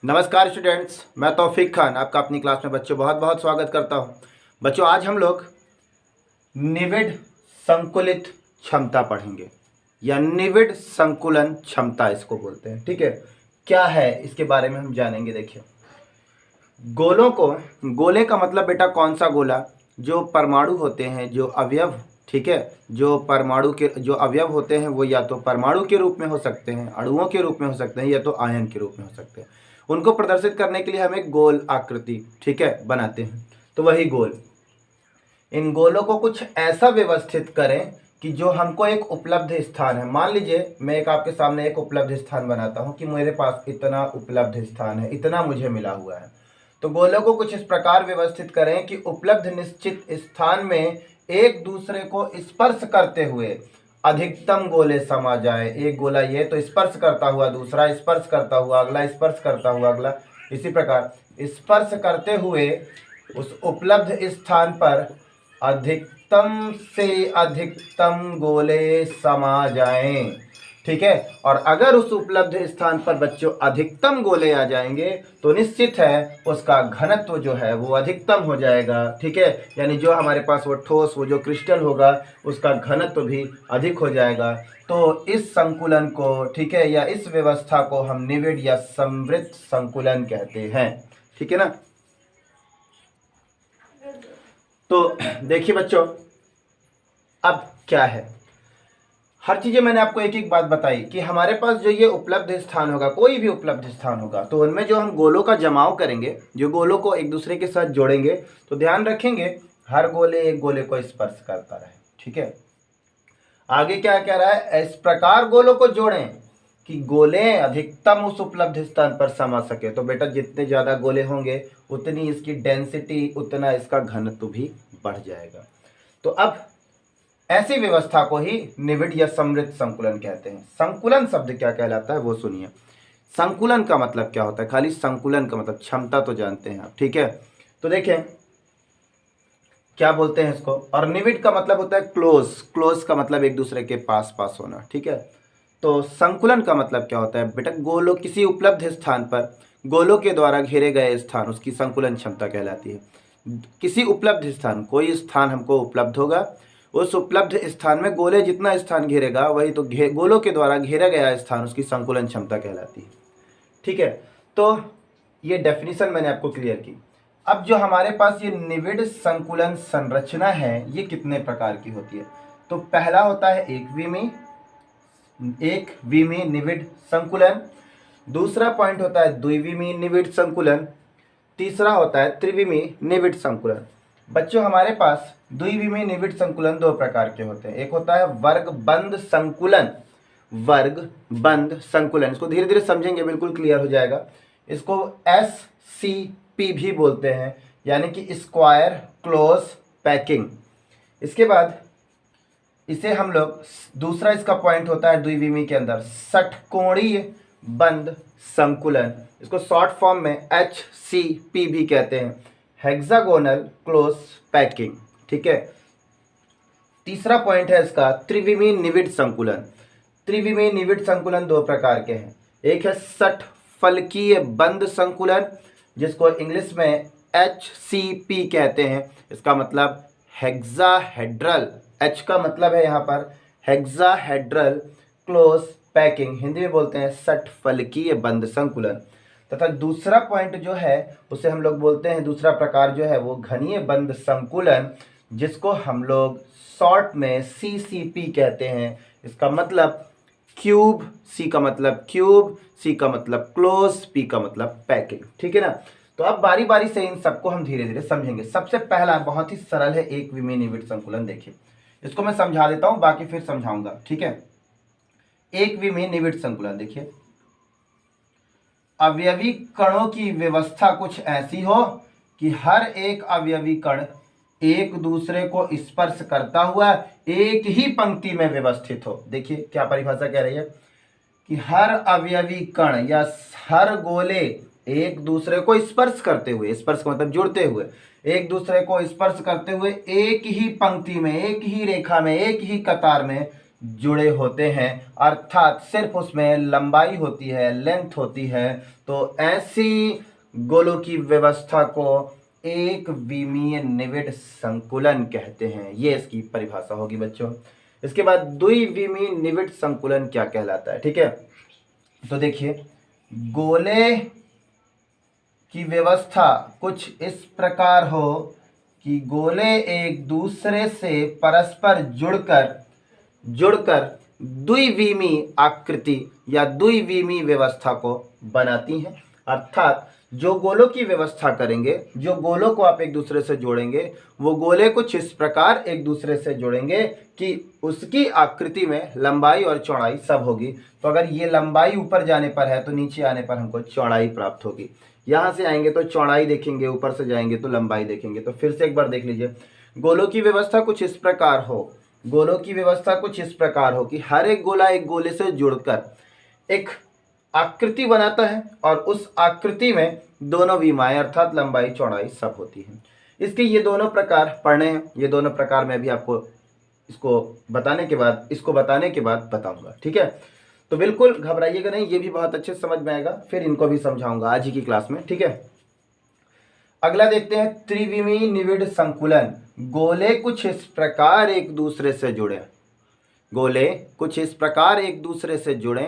नमस्कार स्टूडेंट्स, मैं तौफीक खान आपका अपनी क्लास में बच्चों बहुत बहुत स्वागत करता हूं। बच्चों, आज हम लोग निविड़ संकुलित क्षमता पढ़ेंगे या निविड़ संकुलन क्षमता इसको बोलते हैं। ठीक है, क्या है इसके बारे में हम जानेंगे। देखिए, गोले का मतलब बेटा कौन सा गोला, जो परमाणु होते हैं, जो अवयव, ठीक है, जो परमाणु के जो अवयव होते हैं वो या तो परमाणु के रूप में हो सकते हैं, अणुओं के रूप में हो सकते हैं, या तो आयन के रूप में हो सकते हैं। उनको प्रदर्शित करने के लिए हम एक गोल आकृति, ठीक है, बनाते हैं। तो वही गोल, इन गोलों को कुछ ऐसा व्यवस्थित करें कि जो हमको एक उपलब्ध स्थान है। मान लीजिए मैं एक आपके सामने एक उपलब्ध स्थान बनाता हूं कि मेरे पास इतना उपलब्ध स्थान है, इतना मुझे मिला हुआ है। तो गोलों को कुछ इस प्रकार व्यवस्थित करें कि उपलब्ध निश्चित स्थान में एक दूसरे को स्पर्श करते हुए अधिकतम गोले समा जाए। एक गोला ये तो स्पर्श करता हुआ, दूसरा स्पर्श करता हुआ, अगला स्पर्श करता हुआ, अगला, इसी प्रकार स्पर्श करते हुए उस उपलब्ध स्थान पर अधिकतम से अधिकतम गोले समा जाएं। ठीक है, और अगर उस उपलब्ध स्थान पर बच्चों अधिकतम गोले आ जाएंगे तो निश्चित है उसका घनत्व जो है वो अधिकतम हो जाएगा। ठीक है, यानी जो हमारे पास वो ठोस, वो जो क्रिस्टल होगा, उसका घनत्व भी अधिक हो जाएगा। तो इस संकुलन को, ठीक है, या इस व्यवस्था को हम निविड़ या समवृत्त संकुलन कहते हैं। ठीक है ना। तो देखिए बच्चों, अब क्या है, हर चीजें मैंने आपको एक एक बात बताई कि हमारे पास जो ये उपलब्ध स्थान होगा, कोई भी उपलब्ध स्थान होगा, तो उनमें जो हम गोलों का जमाव करेंगे, जो गोलों को एक दूसरे के साथ जोड़ेंगे, तो ध्यान रखेंगे हर गोले एक गोले को स्पर्श करता रहे। ठीक है, आगे क्या कह रहा है, इस प्रकार गोलों को जोड़ें कि गोले अधिकतम उस उपलब्ध स्थान पर समा सके। तो बेटा जितने ज्यादा गोले होंगे उतनी इसकी डेंसिटी, उतना इसका घनत्व भी बढ़ जाएगा। तो अब ऐसी व्यवस्था को ही निविड़ या समवृत्त संकुलन कहते हैं। संकुलन शब्द क्या कहलाता है वो सुनिए। संकुलन का मतलब क्या होता है, खाली संकुलन का मतलब क्षमता तो जानते हैं आप। ठीक है, तो देखें क्या बोलते हैं इसको। और निविड़ का मतलब होता है क्लोज, क्लोज का मतलब एक दूसरे के पास पास होना। ठीक है, तो संकुलन का मतलब क्या होता है बेटा, गोलों, किसी उपलब्ध स्थान पर गोलों के द्वारा घेरे गए स्थान, उसकी संकुलन क्षमता कहलाती है। किसी उपलब्ध स्थान, कोई स्थान हमको उपलब्ध होगा, उस उपलब्ध स्थान में गोले जितना स्थान घेरेगा वही तो गोलों के द्वारा घेरा गया स्थान, उसकी संकुलन क्षमता कहलाती है। ठीक है, तो ये डेफिनेशन मैंने आपको क्लियर की। अब जो हमारे पास ये निविड़ संकुलन संरचना है, ये कितने प्रकार की होती है। तो पहला होता है एक विमीय निविड़ संकुलन। दूसरा पॉइंट होता है द्विविमीय निविड़ संकुलन। तीसरा होता है त्रिविमीय निविड़ संकुलन। बच्चों, हमारे पास द्विविमीय निविड़ संकुलन दो प्रकार के होते हैं। एक होता है वर्ग बंद संकुलन, वर्ग बंद संकुलन, इसको धीरे धीरे समझेंगे, बिल्कुल क्लियर हो जाएगा। इसको SCP भी बोलते हैं, यानी कि स्क्वायर क्लोज पैकिंग। इसके बाद इसे हम लोग, दूसरा इसका पॉइंट होता है द्विविमीय के अंदर षटकोणीय बंद संकुलन, इसको शॉर्ट फॉर्म में HCP भी कहते हैं, हेक्सागोनल क्लोज पैकिंग। ठीक है, तीसरा पॉइंट है इसका त्रिविमीय निविड़ संकुलन। त्रिविमीय निविड़ संकुलन दो प्रकार के हैं। एक है षटफलकीय बंद संकुलन, जिसको इंग्लिश में HCP कहते हैं। इसका मतलब हेक्साहेड्रल, H का मतलब है यहाँ पर हेक्साहेड्रल क्लोज पैकिंग, हिंदी में बोलते हैं षटफलकीय बंद संकुलन। तथा दूसरा पॉइंट जो है उसे हम लोग बोलते हैं, दूसरा प्रकार जो है वो घनीय बंद संकुलन, जिसको हम लोग शॉर्ट में CCP कहते हैं। इसका मतलब क्यूब, C का मतलब क्यूब, C का मतलब क्लोज, P का मतलब पैकिंग। ठीक है ना। तो अब बारी बारी से इन सबको हम धीरे धीरे समझेंगे। सबसे पहला बहुत ही सरल है एक विमीय निविड़ संकुलन। देखिए, इसको मैं समझा देता हूं, बाकी फिर समझाऊंगा। ठीक है, एक विमीय निविड़ संकुलन, देखिए, अवयवी कणों की व्यवस्था कुछ ऐसी हो कि हर एक अवयवी कण एक दूसरे को स्पर्श करता हुआ एक ही पंक्ति में व्यवस्थित हो। देखिए क्या परिभाषा कह रही है कि हर अवयवी कण या हर गोले एक दूसरे को स्पर्श करते हुए, स्पर्श का मतलब जुड़ते हुए, एक दूसरे को स्पर्श करते हुए एक ही पंक्ति में, एक ही रेखा में, एक ही कतार में जुड़े होते हैं, अर्थात सिर्फ उसमें लंबाई होती है, लेंथ होती है, तो ऐसी गोलों की व्यवस्था को एक विमीय निविड़ संकुलन कहते हैं। ये इसकी परिभाषा होगी बच्चों। इसके बाद द्विविमीय निविड़ संकुलन क्या कहलाता है, ठीक है। तो देखिए, गोले की व्यवस्था कुछ इस प्रकार हो कि गोले एक दूसरे से परस्पर जुड़कर द्विविमीय आकृति या द्विविमीय व्यवस्था को बनाती हैं। अर्थात जो गोलों की व्यवस्था करेंगे, जो गोलों को आप एक दूसरे से जोड़ेंगे, वो गोले कुछ इस प्रकार एक दूसरे से जोड़ेंगे कि उसकी आकृति में लंबाई और चौड़ाई सब होगी। तो अगर ये लंबाई ऊपर जाने पर है तो नीचे आने पर हमको चौड़ाई प्राप्त होगी। यहाँ से आएंगे तो चौड़ाई देखेंगे, ऊपर से जाएंगे तो लंबाई देखेंगे। तो फिर से एक बार देख लीजिए, गोलों की व्यवस्था कुछ इस प्रकार हो, गोलों की व्यवस्था कुछ इस प्रकार हो कि हर एक गोला एक गोले से जुड़कर एक आकृति बनाता है और उस आकृति में दोनों विमाएं अर्थात लंबाई चौड़ाई सब होती है। इसके ये दोनों प्रकार पढ़ने हैं। ये दोनों प्रकार मैं भी आपको इसको बताने के बाद बताऊंगा, ठीक है। तो बिल्कुल घबराइएगा नहीं, ये भी बहुत अच्छे से समझ में आएगा, फिर इनको भी समझाऊंगा आज ही की क्लास में, ठीक है। अगला देखते हैं त्रिविमीय निविड़ संकुलन। गोले कुछ इस प्रकार एक दूसरे से जुड़े, गोले कुछ इस प्रकार एक दूसरे से जुड़े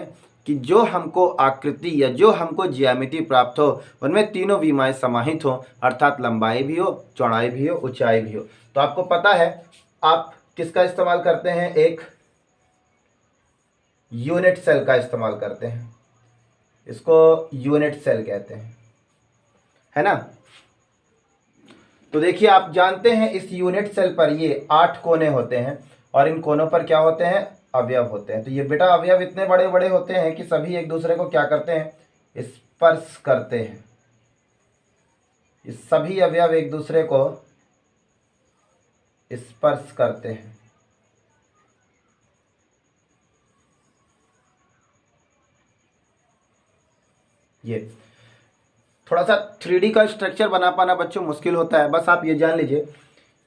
कि जो हमको आकृति या जो हमको ज्यामिति प्राप्त हो उनमें तीनों विमाएं समाहित हो, अर्थात लंबाई भी हो, चौड़ाई भी हो, ऊंचाई भी हो। तो आपको पता है आप किसका इस्तेमाल करते हैं, एक यूनिट सेल का इस्तेमाल करते हैं, इसको यूनिट सेल कहते हैं, है ना। तो देखिए, आप जानते हैं इस यूनिट सेल पर ये 8 कोने होते हैं और इन कोनों पर क्या होते हैं, अवयव होते हैं। तो ये बेटा अवयव इतने बड़े बड़े होते हैं कि सभी एक दूसरे को क्या करते हैं, स्पर्श करते हैं। ये सभी अवयव एक दूसरे को स्पर्श करते हैं। ये थोड़ा सा 3D का स्ट्रक्चर बना पाना बच्चों मुश्किल होता है। बस आप ये जान लीजिए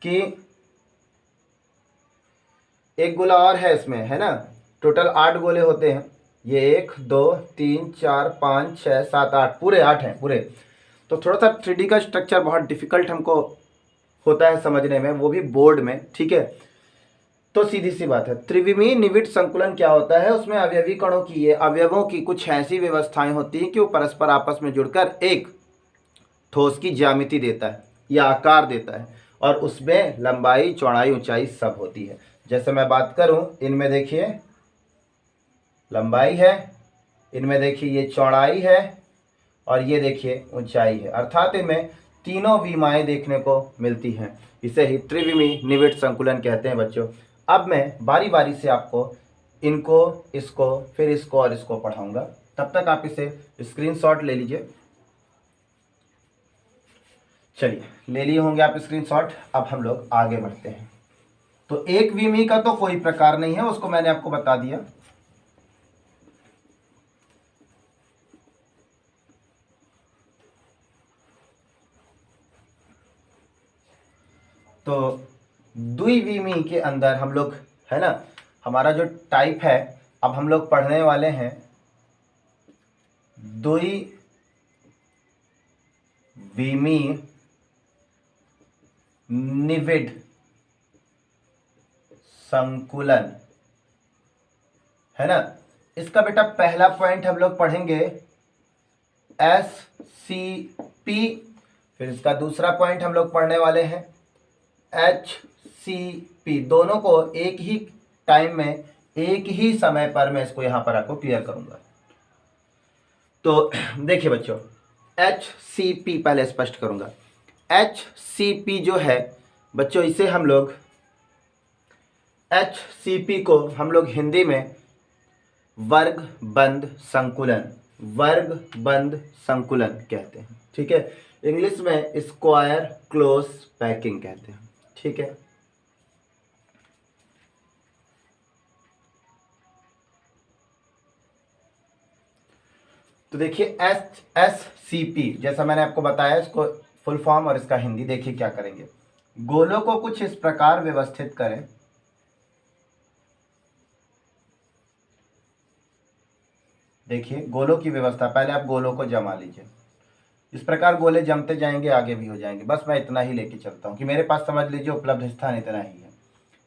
कि एक गोला और है इसमें, है ना। टोटल 8 गोले होते हैं। ये 1 2 3 4 5 6 7 8 पूरे 8 हैं पूरे। तो थोड़ा सा 3D का स्ट्रक्चर बहुत डिफिकल्ट हमको होता है समझने में, वो भी बोर्ड में, ठीक है। तो सीधी सी बात है, त्रिविमीय निविड़ संकुलन क्या होता है, उसमें अवयवी कणों की, ये अवयवों की कुछ ऐसी व्यवस्थाएं होती हैं कि वो परस्पर आपस में जुड़कर एक ठोस की ज्यामिति देता है या आकार देता है और उसमें लंबाई चौड़ाई ऊंचाई सब होती है। जैसे मैं बात करूं, इनमें देखिए लंबाई है, इनमें देखिए ये चौड़ाई है और ये देखिए ऊंचाई है, अर्थात इनमें तीनों विमाएं देखने को मिलती हैं। इसे ही त्रिविमीय निविड़ संकुलन कहते हैं बच्चों। अब मैं बारी बारी से आपको इनको, इसको, फिर इसको और इसको पढ़ाऊंगा, तब तक आप इसे स्क्रीनशॉट ले लीजिए। चलिए, ले लिए होंगे आप स्क्रीनशॉट। अब हम लोग आगे बढ़ते हैं। तो एक विमीय का तो कोई प्रकार नहीं है, उसको मैंने आपको बता दिया। तो द्विविमीय के अंदर हम लोग, है ना, हमारा जो टाइप है, अब हम लोग पढ़ने वाले हैं द्विविमीय निविड़ संकुलन, है ना। इसका बेटा पहला पॉइंट हम लोग पढ़ेंगे SCP, फिर इसका दूसरा पॉइंट हम लोग पढ़ने वाले हैं HCP। दोनों को एक ही टाइम में, एक ही समय पर मैं इसको यहां पर आपको क्लियर करूंगा। तो देखिए बच्चों, HCP पहले स्पष्ट करूंगा। HCP जो है बच्चों, इसे हम लोग, HCP को हम लोग हिंदी में वर्गबंध संकुलन, वर्गबंध संकुलन कहते हैं, ठीक है। इंग्लिश में स्क्वायर क्लोज पैकिंग कहते हैं, ठीक है। तो देखिए SCP, जैसा मैंने आपको बताया, इसको फुल फॉर्म और इसका हिंदी देखिए क्या करेंगे। गोलों को कुछ इस प्रकार व्यवस्थित करें देखिए गोलों की व्यवस्था, पहले आप गोलों को जमा लीजिए। इस प्रकार गोले जमते जाएंगे, आगे भी हो जाएंगे। बस मैं इतना ही लेके चलता हूँ कि मेरे पास समझ लीजिए उपलब्ध स्थान इतना ही है।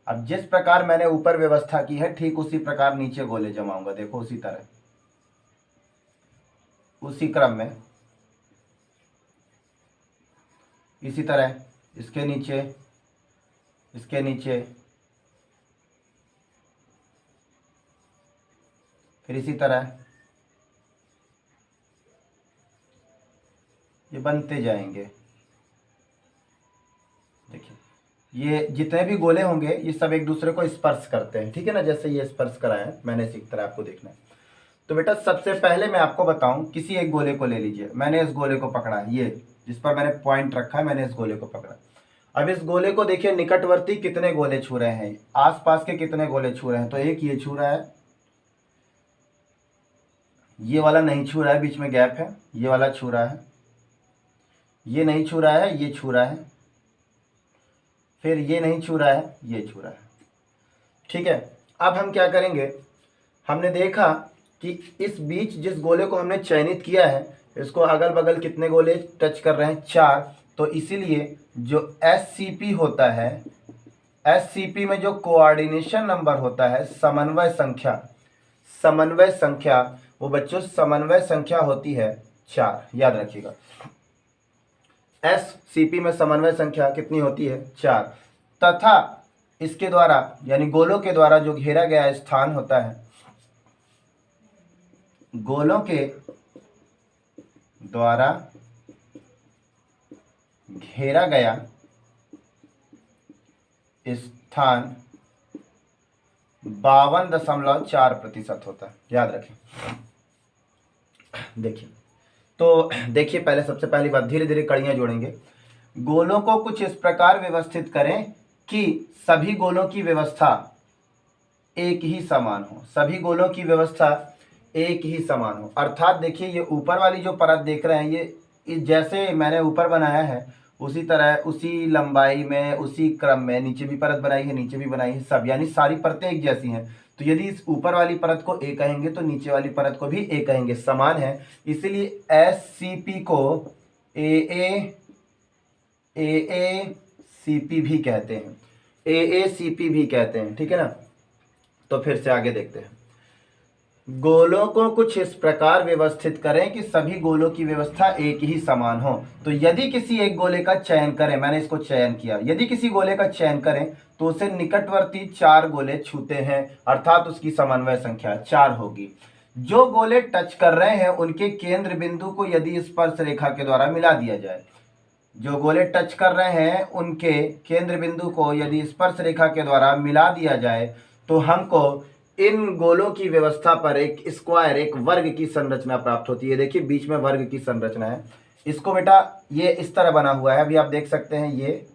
अब जिस प्रकार मैंने ऊपर व्यवस्था की है ठीक उसी प्रकार नीचे गोले जमाऊंगा। देखो उसी तरह, उसी क्रम में, इसी तरह इसके नीचे, इसके नीचे, फिर इसी तरह ये बनते जाएंगे। देखिए ये जितने भी गोले होंगे ये सब एक दूसरे को स्पर्श करते हैं, ठीक है ना, जैसे ये स्पर्श कराए हैं मैंने, इसी तरह आपको देखना है। तो बेटा सबसे पहले मैं आपको बताऊं, किसी एक गोले को ले लीजिए। मैंने इस गोले को पकड़ा है, ये जिस पर मैंने पॉइंट रखा है, मैंने इस गोले को पकड़ा। अब इस गोले को देखिए निकटवर्ती कितने गोले छू रहे हैं, आसपास के कितने गोले छू रहे हैं। तो एक ये छू रहा है, ये वाला नहीं छू रहा है, बीच में गैप है, ये वाला छू रहा है, ये नहीं छू रहा है, ये छू रहा है, फिर ये नहीं छू रहा है, ये छू रहा है। ठीक है, अब हम क्या करेंगे, हमने देखा कि इस बीच जिस गोले को हमने चयनित किया है इसको अगल बगल कितने गोले टच कर रहे हैं, 4। तो इसीलिए जो SCP होता है, SCP में जो कोऑर्डिनेशन नंबर होता है, समन्वय संख्या, समन्वय संख्या, वो बच्चों समन्वय संख्या होती है 4, याद रखिएगा। SCP में समन्वय संख्या कितनी होती है, 4। तथा इसके द्वारा यानी गोलों के द्वारा जो घेरा गया स्थान होता है, गोलों के द्वारा घेरा गया स्थान 52.4% होता है, याद रखें। देखिए तो देखिए पहले सबसे पहली बात, धीरे धीरे कड़ियां जोड़ेंगे। गोलों को कुछ इस प्रकार व्यवस्थित करें कि सभी गोलों की व्यवस्था एक ही समान हो, सभी गोलों की व्यवस्था एक ही समान हो। अर्थात देखिए ये ऊपर वाली जो परत देख रहे हैं, ये जैसे मैंने ऊपर बनाया है उसी तरह, उसी लंबाई में, उसी क्रम में नीचे भी परत बनाई है, नीचे भी बनाई है, सब यानी सारी परतें एक जैसी हैं। तो यदि इस ऊपर वाली परत को ए कहेंगे तो नीचे वाली परत को भी ए कहेंगे, समान है। इसीलिए SCP को AACP भी कहते हैं, AACP भी कहते हैं, ठीक है ना। तो फिर से आगे देखते हैं। गोलों को कुछ इस प्रकार व्यवस्थित करें कि सभी गोलों की व्यवस्था एक ही समान हो। तो यदि किसी एक गोले का चयन करें, मैंने इसको चयन किया, यदि किसी गोले का चयन करें तो उसे निकटवर्ती 4 गोले छूते हैं, अर्थात उसकी समन्वय संख्या 4 होगी। जो गोले टच कर रहे हैं उनके केंद्र बिंदु को यदि स्पर्श रेखा के द्वारा मिला दिया जाए, जो गोले टच कर रहे हैं उनके केंद्र बिंदु को यदि स्पर्श रेखा के द्वारा मिला दिया जाए तो हमको इन गोलों की व्यवस्था पर एक स्क्वायर, एक वर्ग की संरचना प्राप्त होती है। देखिए बीच में वर्ग की संरचना है। इसको बेटा ये इस तरह बना हुआ है, अभी आप देख सकते हैं, ये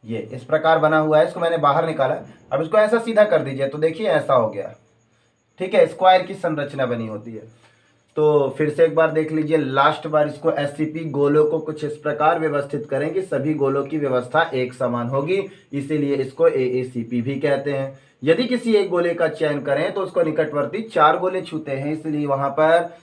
इस प्रकार बना हुआ है। इसको मैंने बाहर निकाला, अब इसको ऐसा सीधा कर दीजिए तो देखिए ऐसा हो गया, ठीक है, स्क्वायर की संरचना बनी होती है। तो फिर से एक बार देख लीजिए, लास्ट बार इसको SCP गोलों को कुछ इस प्रकार व्यवस्थित करें कि सभी गोलों की व्यवस्था एक समान होगी, इसीलिए इसको AACP भी कहते हैं। यदि किसी एक गोले का चयन करें तो उसको निकटवर्ती 4 गोले छूते हैं, इसलिए वहां पर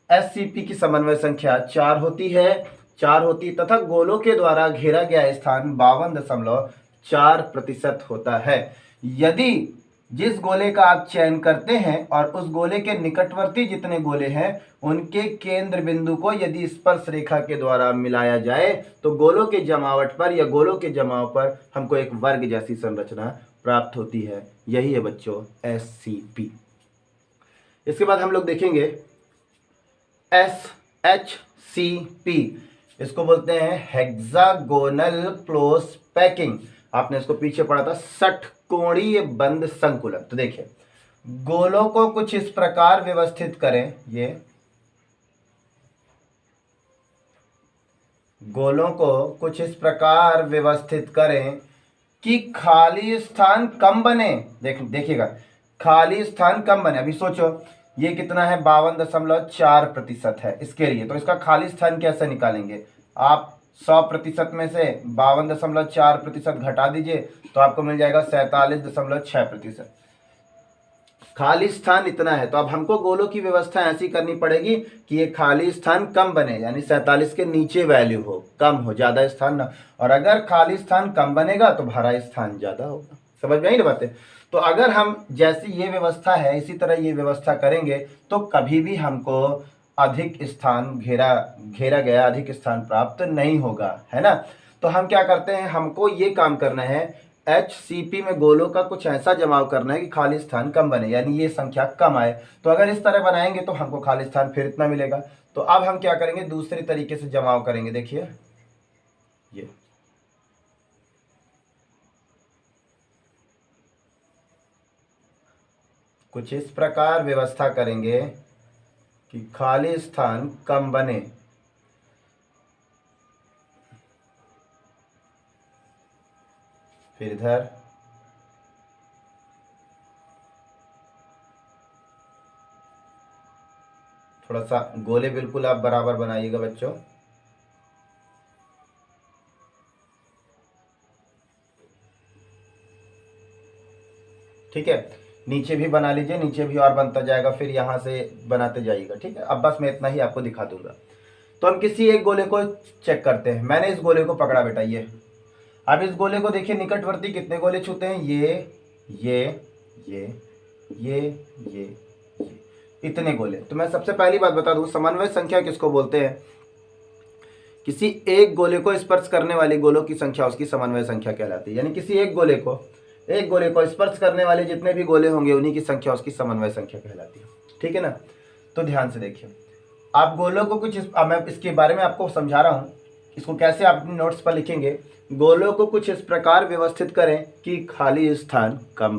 SCP की समन्वय संख्या 4 होती है, 4 होती, तथा गोलों के द्वारा घेरा गया स्थान 52.4% होता है। यदि जिस गोले का आप चयन करते हैं और उस गोले के निकटवर्ती जितने गोले हैं उनके केंद्र बिंदु को यदि स्पर्श रेखा के द्वारा मिलाया जाए तो गोलों के जमावट पर या गोलों के जमाव पर हमको एक वर्ग जैसी संरचना प्राप्त होती है। यही है बच्चों SCP। इसके बाद हम लोग देखेंगे SHCP, इसको बोलते हैं हेक्सागोनल क्लोज पैकिंग। आपने इसको पीछे पढ़ा था, षटकोणीय बंद संकुलन। तो देखिए गोलों को कुछ इस प्रकार व्यवस्थित करें, ये गोलों को कुछ इस प्रकार व्यवस्थित करें कि खाली स्थान कम बने। देखिएगा खाली स्थान कम बने। अभी सोचो ये कितना है, 52.4% है इसके लिए, तो इसका खाली स्थान कैसे निकालेंगे आप? 100% में से 52.4% घटा दीजिए तो आपको मिल जाएगा 47.6%। खाली स्थान इतना है, तो अब हमको गोलों की व्यवस्था ऐसी करनी पड़ेगी कि ये खाली स्थान कम बने, यानी 47 के नीचे वैल्यू हो, कम हो, ज़्यादा स्थान ना। और अगर खाली स्थान कम बनेगा तो भरा स्थान ज़्यादा होगा। समझ में आई ना बातें? तो अगर हम जैसी ये व्यवस्था है इसी तरह ये व्यवस्था करेंगे तो कभी भी हमको अधिक स्थान घेरा गया अधिक स्थान प्राप्त नहीं होगा, है ना। तो हम क्या करते हैं, हमको ये काम करना है, HCP में गोलों का कुछ ऐसा जमाव करना है कि खाली स्थान कम बने, यानी ये संख्या कम आए। तो अगर इस तरह बनाएंगे तो हमको खाली स्थान फिर इतना मिलेगा। तो अब हम क्या करेंगे, दूसरी तरीके से जमाव करेंगे। देखिए ये कुछ इस प्रकार व्यवस्था करेंगे कि खाली स्थान कम बने। फिर इधर थोड़ा सा गोले बिल्कुल आप बराबर बनाइएगा बच्चों। ठीक है, नीचे भी बना लीजिए, नीचे भी और बनता जाएगा, फिर यहाँ से बनाते जाइएगा। ठीक है, अब बस मैं इतना ही आपको दिखा दूंगा। तो हम किसी एक गोले को चेक करते हैं। मैंने इस गोले को पकड़ा बेटा, ये। अब इस गोले को देखिए, निकटवर्ती कितने गोले छूते हैं, ये इतने गोले। तो मैं सबसे पहली बात बता दूं, समन्वय संख्या किसको बोलते हैं? किसी एक गोले को स्पर्श करने वाली गोलों की संख्या उसकी समन्वय संख्या कहलाती है। यानी किसी एक गोले को स्पर्श करने वाले जितने भी गोले होंगे उन्हीं की संख्या उसकी समन्वय संख्या कहलाती है। ठीक है ना। तो ध्यान से देखिए, आप गोलों को कुछ मैं इसके बारे में आपको समझा रहा हूँ, इसको कैसे आप अपने नोट्स पर लिखेंगे। गोलों को कुछ इस प्रकार व्यवस्थित करें कि खाली स्थान कम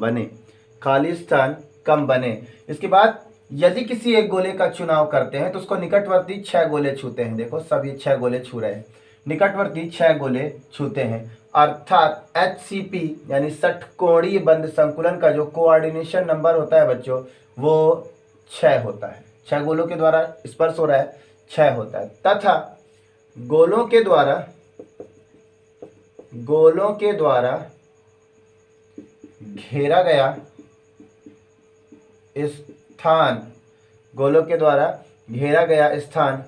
बने। इसके बाद यदि किसी एक गोले का चुनाव करते हैं तो उसको निकटवर्ती 6 गोले छूते हैं। देखो सभी 6 गोले छू रहे हैं, निकटवर्ती 6 गोले छूते हैं। अर्थात HCP यानी षटकोणीय बंद संकुलन का जो कोऑर्डिनेशन नंबर होता है बच्चों, वो 6 होता है। 6 गोलों के द्वारा स्पर्श हो रहा है, 6 होता है। तथा गोलों के द्वारा घेरा गया स्थान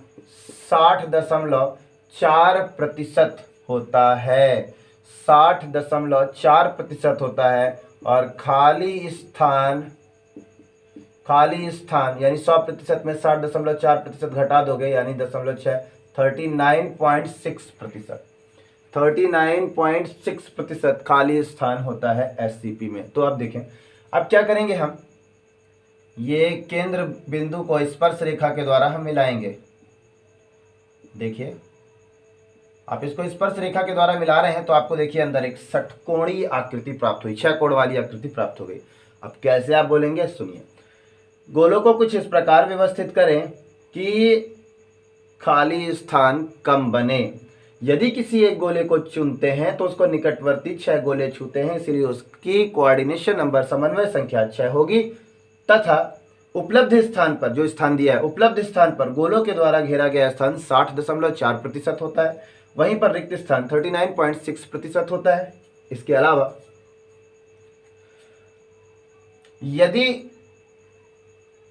60.4% होता है, 60.4% होता है। और खाली स्थान यानी 100% में 60.4% घटा दोगे यानी 0.6, 39.6%। 39.6% खाली स्थान होता है SCP में। तो अब देखें, अब क्या करेंगे, हम ये केंद्र बिंदु को स्पर्श रेखा के द्वारा हम मिलाएंगे। देखिए, आप इसको स्पर्श रेखा के द्वारा मिला रहे हैं तो आपको देखिए अंदर एक षटकोणीय आकृति प्राप्त हुई, 6 कोण वाली आकृति प्राप्त हो गई। अब कैसे आप बोलेंगे, सुनिए। गोलों को कुछ इस प्रकार व्यवस्थित करें कि खाली स्थान कम बने। यदि किसी एक गोले को चुनते हैं तो उसको निकटवर्ती 6 गोले छूते हैं, इसलिए उसकी कोऑर्डिनेशन नंबर समन्वय संख्या 6 होगी। तथा उपलब्ध स्थान पर, जो स्थान दिया है, उपलब्ध स्थान पर गोलों के द्वारा घेरा गया स्थान 60.4% होता है। वहीं पर रिक्त स्थान 39.6% होता है। इसके अलावा यदि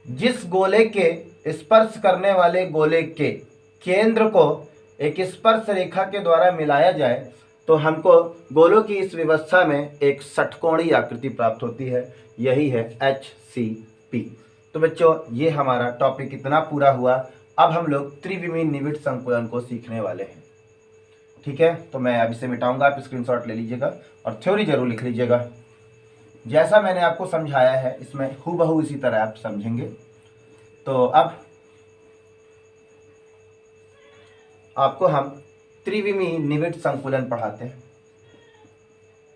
जिस गोले के स्पर्श करने वाले गोले के केंद्र को एक स्पर्श रेखा के द्वारा मिलाया जाए तो हमको गोलों की इस व्यवस्था में एक षटकोणीय आकृति प्राप्त होती है, यही है HCP। तो बच्चों, ये हमारा टॉपिक इतना पूरा हुआ। अब हम लोग त्रिविमीय निविड़ संकुलन को सीखने वाले हैं। ठीक है, तो मैं अब इसे मिटाऊंगा, आप स्क्रीनशॉट ले लीजिएगा और थ्योरी जरूर लिख लीजिएगा। जैसा मैंने आपको समझाया है इसमें हूबहू इसी तरह आप समझेंगे। तो अब आपको हम त्रिविमीय निविड़ संकुलन पढ़ाते हैं।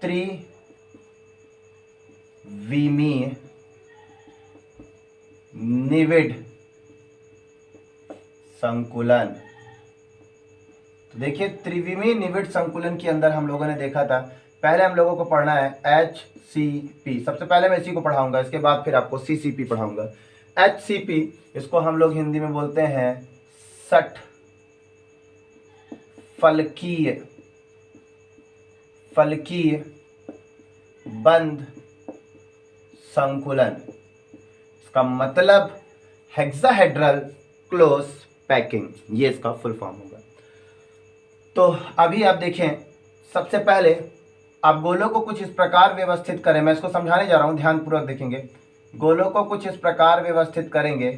त्रिविमीय निविड़ संकुलन। तो देखिए, त्रिविमीय निविड़ संकुलन के अंदर हम लोगों ने देखा था, पहले हम लोगों को पढ़ना है HCP। सबसे पहले मैं इसी को पढ़ाऊंगा, इसके बाद फिर आपको CCP पढ़ाऊंगा। HCP, इसको हम लोग हिंदी में बोलते हैं षट फलकीय बंद संकुलन। इसका मतलब हेक्साहेड्रल क्लोज पैकिंग, ये इसका फुल फॉर्म होगा। तो अभी आप देखें, सबसे पहले आप गोलों को कुछ इस प्रकार व्यवस्थित करें, मैं इसको समझाने जा रहा हूं, ध्यानपूर्वक देखेंगे। गोलों को कुछ इस प्रकार व्यवस्थित करेंगे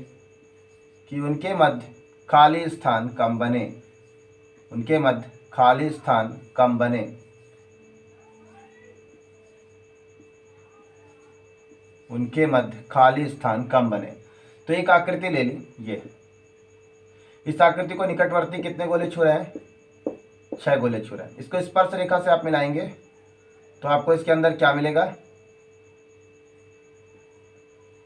कि उनके मध्य खाली स्थान कम बने, उनके मध्य खाली स्थान कम बने। उनके मध्य खाली स्थान कम बने। तो एक आकृति ले ली, ये इस आकृति को निकटवर्ती कितने गोले छू रहे हैं? 6 गोले छू रहे हैं। इसको स्पर्श रेखा से आप मिलाएंगे तो आपको इसके अंदर क्या मिलेगा?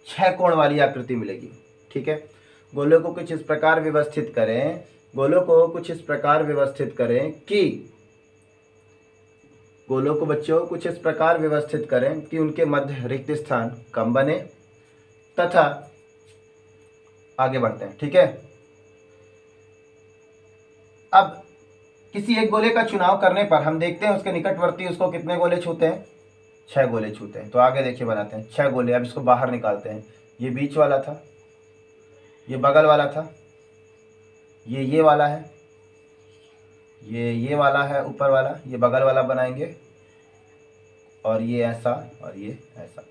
6 कोण वाली आकृति मिलेगी। ठीक है, गोलों को कुछ इस प्रकार व्यवस्थित करें, गोलों को कुछ इस प्रकार व्यवस्थित करें कि गोलों को बच्चों कुछ इस प्रकार व्यवस्थित करें कि उनके मध्य रिक्त स्थान कम बने, तथा आगे बढ़ते हैं। ठीक है, अब किसी एक गोले का चुनाव करने पर हम देखते हैं उसके निकटवर्ती उसको कितने गोले छूते हैं? 6 गोले छूते हैं। तो आगे देखिए बनाते हैं 6 गोले। अब इसको बाहर निकालते हैं। ये बीच वाला था, ये बगल वाला था, ये वाला है, ये वाला है ऊपर वाला, ये बगल वाला बनाएंगे, और ये ऐसा और ये ऐसा।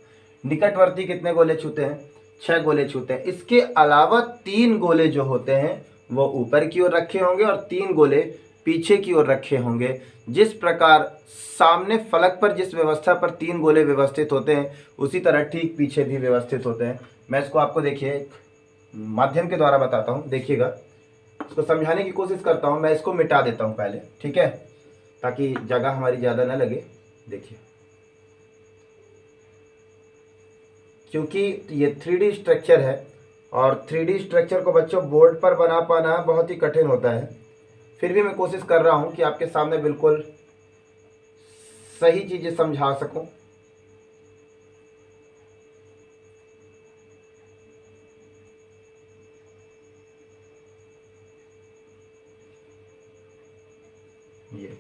निकटवर्ती कितने गोले छूते हैं? 6 गोले छूते हैं। इसके अलावा 3 गोले जो होते हैं वो ऊपर की ओर रखे होंगे और 3 गोले पीछे की ओर रखे होंगे। जिस प्रकार सामने फलक पर जिस व्यवस्था पर 3 गोले व्यवस्थित होते हैं उसी तरह ठीक पीछे भी व्यवस्थित होते हैं। मैं इसको आपको देखिए एक माध्यम के द्वारा बताता हूँ, देखिएगा, इसको समझाने की कोशिश करता हूँ। मैं इसको मिटा देता हूँ पहले, ठीक है, ताकि जगह हमारी ज़्यादा ना लगे। देखिए, क्योंकि ये 3D स्ट्रक्चर है और 3D स्ट्रक्चर को बच्चों बोर्ड पर बना पाना बहुत ही कठिन होता है। फिर भी मैं कोशिश कर रहा हूँ कि आपके सामने बिल्कुल सही चीज़ें समझा सकूं। ये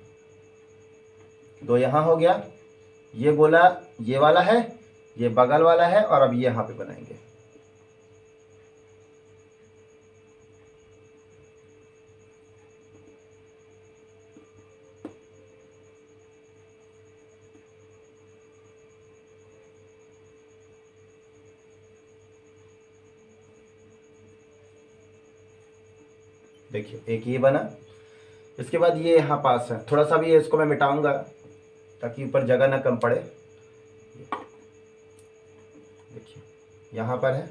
2 यहाँ हो गया, ये गोला ये वाला है, ये बगल वाला है, और अब ये यहाँ पे बनाएंगे। देखिए, एक ये बना, इसके बाद ये यहाँ पास है। थोड़ा सा भी इसको मैं मिटाऊंगा ताकि ऊपर जगह ना कम पड़े। देखिए, यहाँ पर है,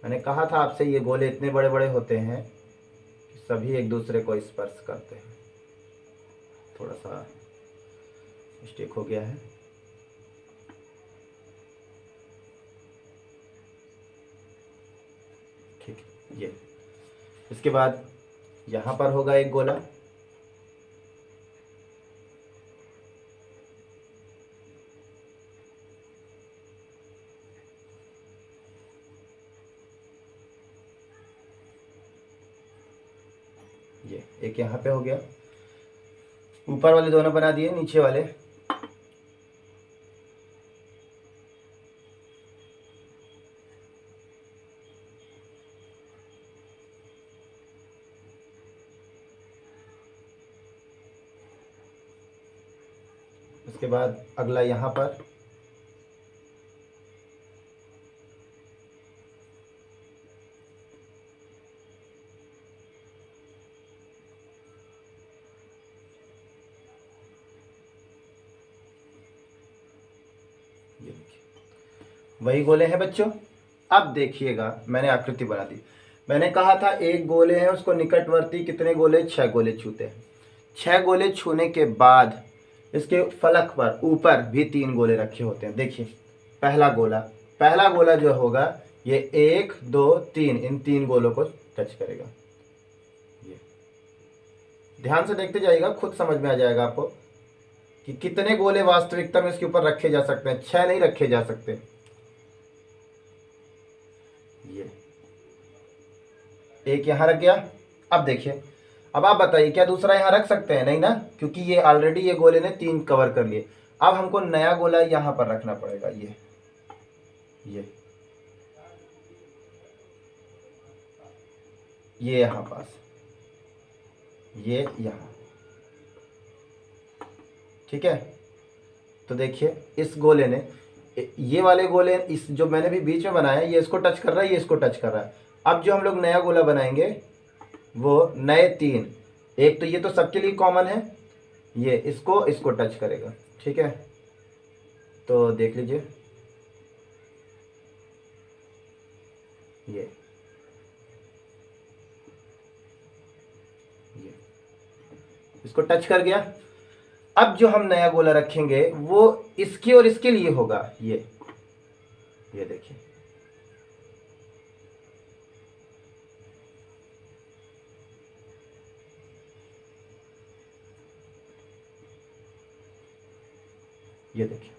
मैंने कहा था आपसे ये गोले इतने बड़े बड़े होते हैं कि सभी एक दूसरे को स्पर्श करते हैं। थोड़ा सा मिस्टेक हो गया है। ठीक है, ये इसके बाद यहाँ पर होगा एक गोला, ये एक यहाँ पे हो गया। ऊपर वाले दोनों बना दिए, नीचे वाले उसके बाद अगला यहाँ पर, ये देखिए वही गोले हैं बच्चों। अब देखिएगा, मैंने आकृति बना दी। मैंने कहा था एक गोले है, उसको निकटवर्ती कितने गोले? 6 गोले छूते हैं। 6 गोले छूने के बाद इसके फलक पर ऊपर भी 3 गोले रखे होते हैं। देखिए, पहला गोला जो होगा ये 1 2 3, इन 3 गोलों को टच करेगा। ये ध्यान से देखते जाइएगा, खुद समझ में आ जाएगा आपको कि कितने गोले वास्तविकता में इसके ऊपर रखे जा सकते हैं। 6 नहीं रखे जा सकते। ये एक यहाँ रख गया। अब देखिए, अब आप बताइए क्या दूसरा यहाँ रख सकते हैं? नहीं ना, क्योंकि ये ऑलरेडी ये गोले ने 3 कवर कर लिए। अब हमको नया गोला यहाँ पर रखना पड़ेगा, ये यहाँ पास, ये यहाँ, ठीक है। तो देखिए इस गोले ने, ये वाले गोले, इस जो मैंने भी बीच में बनाया ये इसको टच कर रहा है, ये इसको टच कर रहा है। अब जो हम लोग नया गोला बनाएंगे वो नए 3, एक तो ये तो सबके लिए कॉमन है, ये इसको टच करेगा, ठीक है। तो देख लीजिए ये इसको टच कर गया। अब जो हम नया गोला रखेंगे वो इसके और इसके लिए होगा, ये देखिए, ये देखिए।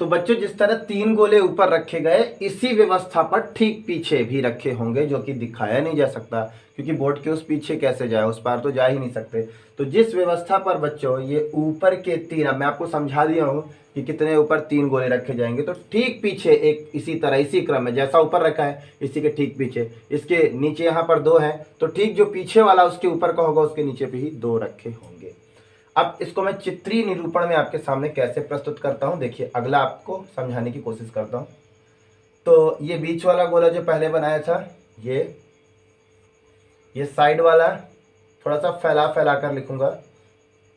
तो बच्चों जिस तरह 3 गोले ऊपर रखे गए, इसी व्यवस्था पर ठीक पीछे भी रखे होंगे, जो कि दिखाया नहीं जा सकता क्योंकि बोर्ड के उस पीछे कैसे जाए, उस पार तो जा ही नहीं सकते। तो जिस व्यवस्था पर बच्चों ये ऊपर के 3, अब मैं आपको समझा दिया हूँ कि कितने ऊपर 3 गोले रखे जाएंगे, तो ठीक पीछे एक इसी तरह इसी क्रम में जैसा ऊपर रखा है इसी के ठीक पीछे, इसके नीचे यहाँ पर 2 है, तो ठीक जो पीछे वाला उसके ऊपर का होगा उसके नीचे भी 2 रखे होंगे। अब इसको मैं चित्रीय निरूपण में आपके सामने कैसे प्रस्तुत करता हूं, देखिए अगला आपको समझाने की कोशिश करता हूं। तो ये बीच वाला गोला जो पहले बनाया था, ये साइड वाला थोड़ा सा फैला कर लिखूंगा,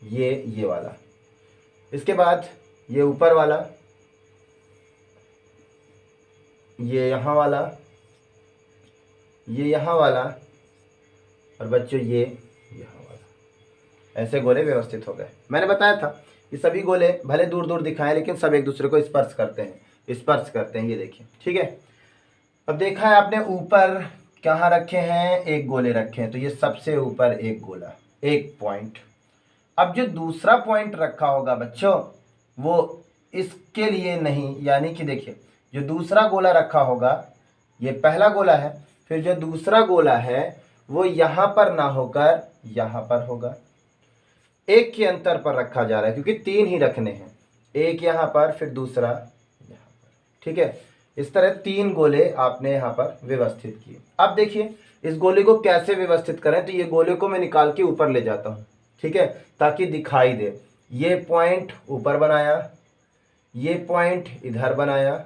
ये वाला। इसके बाद ये ऊपर वाला, ये यहाँ वाला, ये यहाँ वाला, और बच्चों ये यहाँ वाला। ऐसे गोले व्यवस्थित हो गए। मैंने बताया था ये सभी गोले भले दूर दूर दिखाएं लेकिन सब एक दूसरे को स्पर्श करते हैं, ये देखिए, ठीक है। अब देखा है आपने ऊपर कहाँ रखे हैं, एक गोले रखे हैं, तो ये सबसे ऊपर एक गोला, एक पॉइंट। अब जो दूसरा पॉइंट रखा होगा बच्चों वो इसके लिए नहीं, यानी कि देखिए जो दूसरा गोला रखा होगा, ये पहला गोला है, फिर जो दूसरा गोला है वो यहाँ पर ना होकर यहाँ पर होगा। एक के अंतर पर रखा जा रहा है क्योंकि 3 ही रखने हैं, एक यहाँ पर फिर दूसरा यहाँ पर, ठीक है। इस तरह 3 गोले आपने यहाँ पर व्यवस्थित किए। अब देखिए इस गोले को कैसे व्यवस्थित करें, तो ये गोले को मैं निकाल के ऊपर ले जाता हूँ, ठीक है, ताकि दिखाई दे। ये पॉइंट ऊपर बनाया, ये पॉइंट इधर बनाया,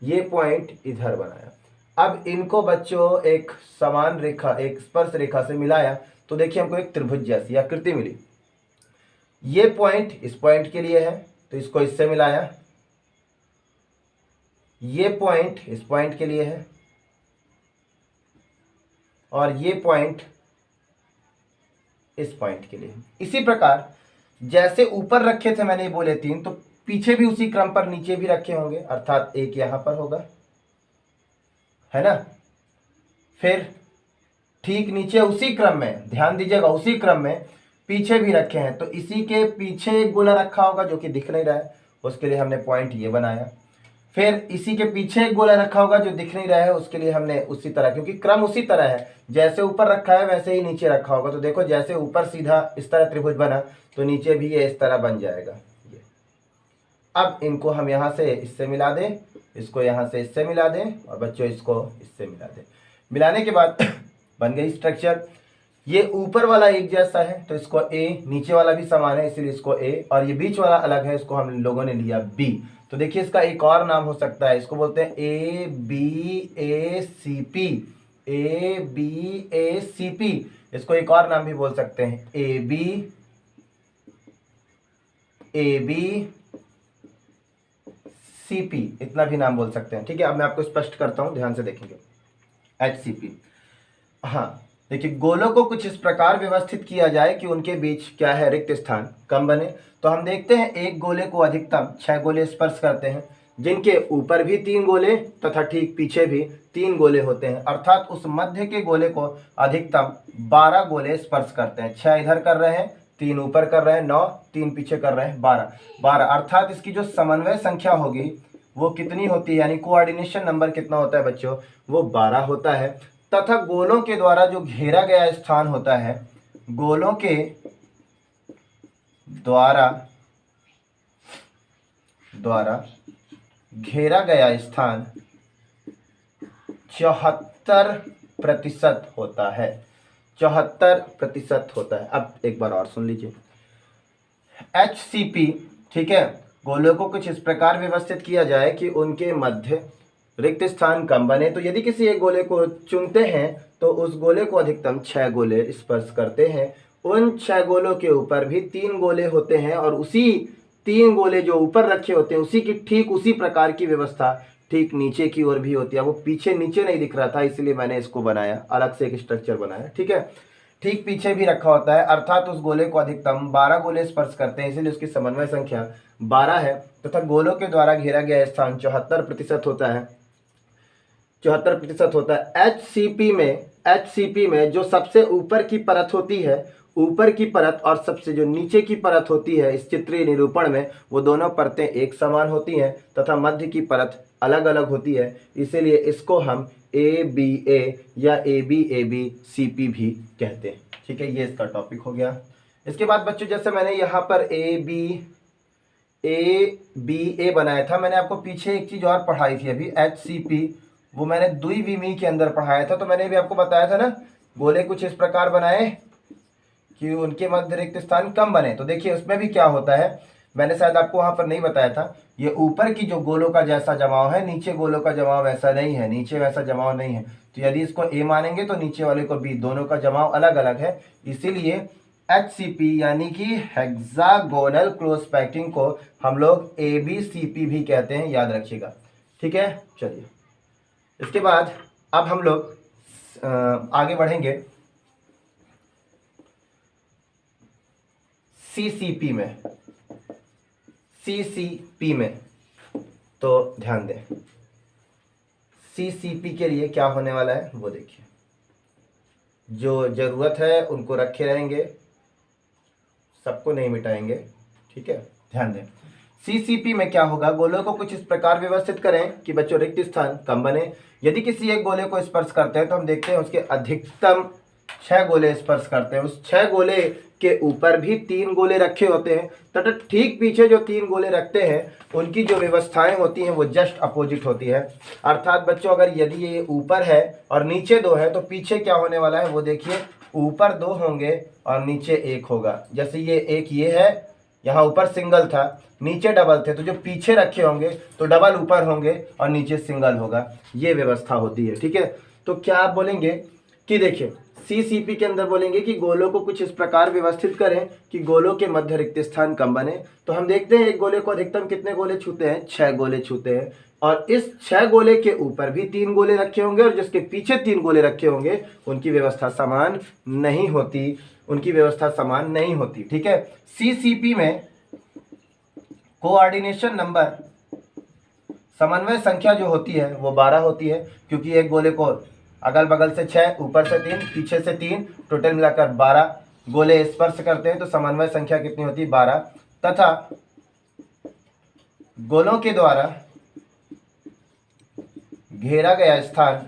ये पॉइंट इधर बनाया। अब इनको बच्चों एक समान रेखा, एक स्पर्श रेखा से मिलाया, तो देखिए हमको एक त्रिभुज जैसी आकृति मिली। ये पॉइंट इस पॉइंट के लिए है तो इसको इससे मिलाया, ये पॉइंट इस पॉइंट के लिए है, और ये पॉइंट इस पॉइंट के लिए। इसी प्रकार जैसे ऊपर रखे थे मैंने बोले 3, तो पीछे भी उसी क्रम पर नीचे भी रखे होंगे, अर्थात एक यहां पर होगा, है ना। फिर ठीक नीचे उसी क्रम में, ध्यान दीजिएगा, उसी क्रम में पीछे भी रखे हैं, तो इसी के पीछे एक गोला रखा होगा जो कि दिख नहीं रहा है, उसके लिए हमने पॉइंट ये बनाया। फिर इसी के पीछे एक गोला रखा होगा जो दिख नहीं रहा है, उसके लिए हमने उसी तरह, क्योंकि क्रम उसी तरह है, जैसे ऊपर रखा है वैसे ही नीचे रखा होगा। तो देखो जैसे ऊपर सीधा इस तरह त्रिभुज बना, तो नीचे भी ये इस तरह बन जाएगा। ये अब इनको हम यहाँ से इससे मिला दें, इसको यहाँ से इससे मिला दें, और बच्चों इसको इससे मिला दें। मिलाने के बाद बन गई स्ट्रक्चर। ये ऊपर वाला एक जैसा है तो इसको ए, नीचे वाला भी समान है इसीलिए इसको ए, और ये बीच वाला अलग है, इसको हम लोगों ने लिया बी। तो देखिए इसका एक और नाम हो सकता है, इसको बोलते हैं A B A C P, A B A C P. इसको एक और नाम भी बोल सकते हैं, ए बी सी पी, इतना भी नाम बोल सकते हैं, ठीक है। अब मैं आपको स्पष्ट करता हूं, ध्यान से देखेंगे, एच सी पी। हाँ देखिए, गोलों को कुछ इस प्रकार व्यवस्थित किया जाए कि उनके बीच क्या है, रिक्त स्थान कम बने। तो हम देखते हैं एक गोले को अधिकतम 6 गोले स्पर्श करते हैं, जिनके ऊपर भी 3 गोले तथा ठीक पीछे भी 3 गोले होते हैं, अर्थात उस मध्य के गोले को अधिकतम 12 गोले स्पर्श करते हैं। 6 इधर कर रहे हैं, 3 ऊपर कर रहे हैं, 9, 3 पीछे कर रहे हैं, 12, अर्थात इसकी जो समन्वय संख्या होगी वो कितनी होती है, यानी कोऑर्डिनेशन नंबर कितना होता है बच्चों, वो 12 होता है। तथा गोलों के द्वारा जो घेरा गया स्थान होता है, गोलों के द्वारा द्वारा घेरा गया स्थान 74% होता है। 74% होता है। अब एक बार और सुन लीजिए। HCP, ठीक है, गोलों को कुछ इस प्रकार व्यवस्थित किया जाए कि उनके मध्य रिक्त स्थान कम बने। तो यदि किसी एक गोले को चुनते हैं तो उस गोले को अधिकतम 6 गोले स्पर्श करते हैं। उन 6 गोलों के ऊपर भी 3 गोले होते हैं और उसी 3 गोले जो ऊपर रखे होते हैं उसी की ठीक उसी प्रकार की व्यवस्था ठीक नीचे की ओर भी होती है। वो पीछे नीचे नहीं दिख रहा था इसलिए मैंने इसको बनाया, अलग से एक स्ट्रक्चर बनाया, ठीक है। ठीक पीछे भी रखा होता है, अर्थात उस गोले को अधिकतम 12 गोले स्पर्श करते हैं, इसलिए उसकी समन्वय संख्या 12 है। तथा गोलों के द्वारा घेरा गया स्थान 74% होता है। 74% होता है। HCP में जो सबसे ऊपर की परत होती है, ऊपर की परत और सबसे जो नीचे की परत होती है इस चित्रीय निरूपण में, वो दोनों परतें एक समान होती हैं तथा मध्य की परत अलग अलग होती है। इसीलिए इसको हम ABA या ABCP भी कहते हैं, ठीक है। ये इसका टॉपिक हो गया। इसके बाद बच्चों, जैसे मैंने यहाँ पर ABA बनाया था, मैंने आपको पीछे एक चीज़ और पढ़ाई थी अभी, HCP, वो मैंने द्विविमीय के अंदर पढ़ाया था। तो मैंने भी आपको बताया था ना, गोले कुछ इस प्रकार बनाए कि उनके मध्य रिक्त स्थान कम बने। तो देखिए उसमें भी क्या होता है, मैंने शायद आपको वहां पर नहीं बताया था, ये ऊपर की जो गोलों का जैसा जमाव है, नीचे गोलों का जमाव वैसा नहीं है, नीचे वैसा जमाव नहीं है। तो यदि इसको A मानेंगे तो नीचे वाले को B, दोनों का जमाव अलग अलग है। इसीलिए HCP यानी कि हेक्सागोनल क्लोज पैकिंग को हम लोग ABCP भी कहते हैं, याद रखिएगा, ठीक है। चलिए इसके बाद अब हम लोग आगे बढ़ेंगे CCP में। तो ध्यान दें, CCP के लिए क्या होने वाला है वो देखिए। जो जरूरत है उनको रखे रहेंगे, सबको नहीं मिटाएंगे, ठीक है। ध्यान दें, CCP में क्या होगा, गोलों को कुछ इस प्रकार व्यवस्थित करें कि बच्चों रिक्त स्थान कम बने। यदि किसी एक गोले को स्पर्श करते हैं तो हम देखते हैं उसके अधिकतम 6 गोले स्पर्श करते हैं। उस 6 गोले के ऊपर भी 3 गोले रखे होते हैं तथा ठीक पीछे जो 3 गोले रखते हैं उनकी जो व्यवस्थाएं होती हैं वो जस्ट अपोजिट होती है। अर्थात बच्चों, अगर यदि ये ऊपर है और नीचे 2 है तो पीछे क्या होने वाला है वो देखिए, ऊपर 2 होंगे और नीचे 1 होगा। जैसे ये एक ये है, यहाँ ऊपर सिंगल था, नीचे डबल थे, तो जो पीछे रखे होंगे तो डबल ऊपर होंगे और नीचे सिंगल होगा। ये व्यवस्था होती है, ठीक है। तो क्या आप बोलेंगे कि देखिए CCP के अंदर बोलेंगे कि गोलों को कुछ इस प्रकार व्यवस्थित करें कि गोलों के मध्य रिक्त स्थान कम बने। तो हम देखते हैं एक गोले को अधिकतम कितने गोले छूते हैं, 6 गोले छूते हैं। और इस 6 गोले के ऊपर भी 3 गोले रखे होंगे और जिसके पीछे 3 गोले रखे होंगे उनकी व्यवस्था समान नहीं होती, ठीक है। CCP में कोऑर्डिनेशन नंबर, समन्वय संख्या जो होती है वो 12 होती है, क्योंकि एक गोले को अगल बगल से 6, ऊपर से 3, पीछे से 3, टोटल मिलाकर 12 गोले स्पर्श करते हैं। तो समन्वय संख्या कितनी होती है, 12। तथा गोलों के द्वारा घेरा गया स्थान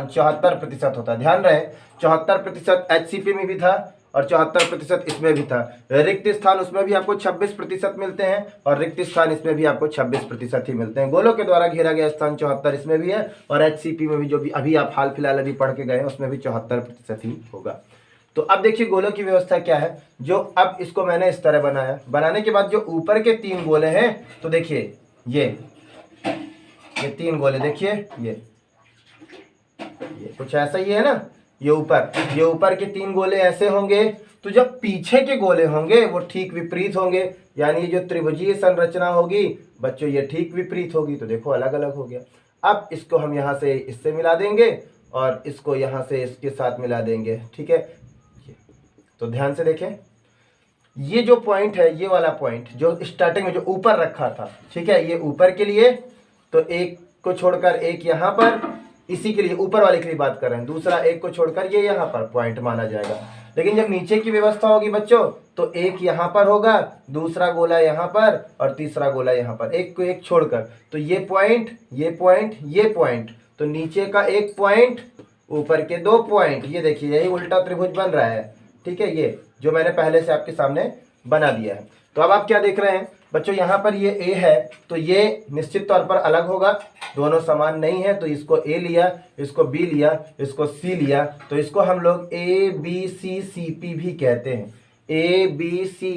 74% होता है। ध्यान रहे 74% HCP में भी था और 74% इसमें भी था। रिक्त स्थान उसमें भी आपको 26% मिलते हैं और रिक्त स्थान इसमें भी आपको 26% ही मिलते हैं। गोलों के द्वारा घेरा गया स्थान 74 इसमें भी है और HCP में भी जो भी अभी आप हाल फिलहाल अभी पढ़ के गए हैं उसमें भी 74% ही होगा। तो अब देखिए गोलों की व्यवस्था क्या है। जो अब इसको मैंने इस तरह बनाया, बनाने के बाद जो ऊपर के 3 गोले हैं, तो देखिए ये 3 गोले, देखिए ये कुछ ऐसा ही है ना। ये ऊपर के 3 गोले ऐसे होंगे, तो जब पीछे के गोले होंगे वो ठीक विपरीत होंगे, यानी जो त्रिभुजीय संरचना होगी बच्चों ये ठीक विपरीत होगी। तो देखो अलग अलग हो गया। अब इसको हम यहाँ से इससे मिला देंगे और इसको यहाँ से इसके साथ मिला देंगे, ठीक है। तो ध्यान से देखें, ये जो पॉइंट है, ये वाला पॉइंट जो स्टार्टिंग में जो ऊपर रखा था, ठीक है, ये ऊपर के लिए, तो एक को छोड़कर एक यहाँ पर, इसी के लिए ऊपर वाले के लिए बात कर रहे हैं, दूसरा एक को छोड़कर ये यहाँ पर पॉइंट माना जाएगा। लेकिन जब नीचे की व्यवस्था होगी बच्चों, तो एक यहाँ पर होगा, दूसरा गोला यहाँ पर और तीसरा गोला यहाँ पर, एक को एक छोड़कर। तो ये पॉइंट, ये पॉइंट, ये पॉइंट, तो नीचे का एक पॉइंट, ऊपर के 2 पॉइंट। ये देखिए यही उल्टा त्रिभुज बन रहा है, ठीक है, ये जो मैंने पहले से आपके सामने बना दिया है। तो अब आप क्या देख रहे हैं बच्चों, यहाँ पर ये ए है तो ये निश्चित तौर पर अलग होगा, दोनों समान नहीं है, तो इसको ए लिया, इसको बी लिया, इसको सी लिया, तो इसको हम लोग A B C C P भी कहते हैं, A B C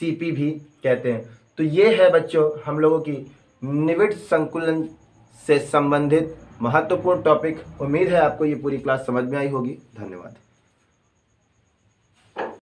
C P भी कहते हैं। तो ये है बच्चों हम लोगों की निविड़ संकुलन से संबंधित महत्वपूर्ण टॉपिक। उम्मीद है आपको ये पूरी क्लास समझ में आई होगी। धन्यवाद।